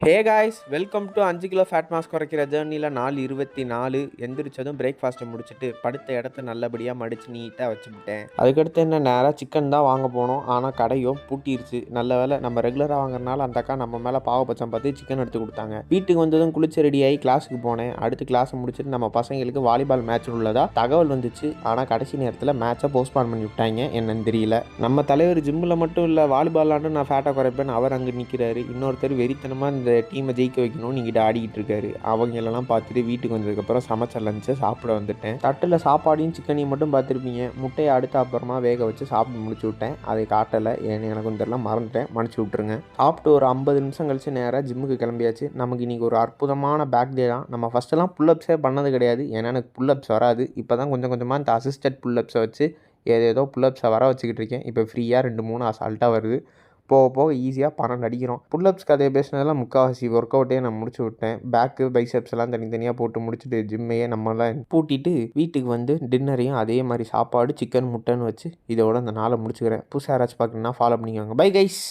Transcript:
Hey guys, welcome to 5 kilo fat mass குறைக்கிற ஜேர்னியில் நாள் 24. எந்திரிச்சதும் பிரேக்ஃபாஸ்ட்டை முடிச்சுட்டு படுத்த இடத்த நல்லபடியாக மடித்து நீட்டாக வச்சுக்கிட்டேன். அதுக்கடுத்து என்ன நேராக சிக்கன் தான் வாங்க போனோம். ஆனால் கடையும் பூட்டிருச்சு. நல்ல வேலை நம்ம ரெகுலராக வாங்குறதுனால அந்த அக்கா நம்ம மேலே பாவபட்சம் பார்த்து சிக்கன் எடுத்து கொடுத்தாங்க. வீட்டுக்கு வந்ததும் குளிச்சு ரெடியாகி கிளாஸுக்கு போனேன். அடுத்து கிளாஸை முடிச்சுட்டு நம்ம பசங்களுக்கு வாலிபால் மேட்ச் உள்ளதா தகவல் வந்துச்சு. ஆனால் கடைசி நேரத்தில் மேட்சை போஸ்ட்பான் பண்ணி விட்டாங்க. என்னன்னு தெரியல. நம்ம தலைவர் ஜிம்மில் மட்டும் இல்லை வாலிபாலாண்டு நான் ஃபேட்டை குறைப்பேன் அவர் அங்கே நிற்கிறாரு. இன்னொருத்தர் வெறித்தனமாக இந்த டீமை ஜெயிக்க வைக்கணும்னு இங்கிட்ட ஆடிக்கிட்டு இருக்காரு. அவங்களெல்லாம் பார்த்துட்டு வீட்டுக்கு வந்ததுக்கப்புறம் சமைச்ச லஞ்சை சாப்பிட வந்துட்டேன். தட்டில் சாப்பாடையும் சிக்கனையும் மட்டும் பார்த்துருப்பீங்க. முட்டையை அடுத்த அப்புறமா வேக வச்சு சாப்பிட்டு முடிச்சு விட்டேன். அதை காட்டலை, ஏன்னு எனக்கு தெரியல, மறந்துட்டேன், மன்னிச்சு விட்ருங்க. சாப்பிட்டு ஒரு 50 நிமிஷம் கழிச்சு நேராக ஜிம்முக்கு கிளம்பியாச்சு. நமக்கு இன்றைக்கி ஒரு அற்புதமான பேக் டே தான். நம்ம ஃபஸ்ட்டெல்லாம் புல்லப்ஸே பண்ணது கிடையாது. ஏன்னா எனக்கு புல்லப்ஸ் வராது. இப்போ தான் கொஞ்சம் கொஞ்சமாக இந்த அசிஸ்டட் புல்லப்ஸை வச்சு ஏதேதோ புல்லப்ஸை வர வச்சுக்கிட்டு இருக்கேன். இப்போ ஃப்ரீயாக 2-3 அசால்ட்டாக வருது. போக போக ஈஸியாக பணம் நடிக்கிறோம். புல்லப்ஸ் கதையை பேசினதெல்லாம் முக்கால்வாசி ஒர்க் அவுட்டே நான் முடிச்சு விட்டேன். பேக்கு பைசெப்ஸ் எல்லாம் தனித்தனியாக போட்டு முடிச்சுட்டு ஜிம்மையே நம்மளாம் பூட்டிட்டு வீட்டுக்கு வந்து டின்னரையும் அதே மாதிரி சாப்பாடு சிக்கன் முட்டைன்னு வச்சு இதோட அந்த நாளை முடிச்சுக்கிறேன். புதுசாக யாராச்சும் பார்க்கணுன்னா ஃபாலோ பண்ணிக்கோங்க. Bye guys.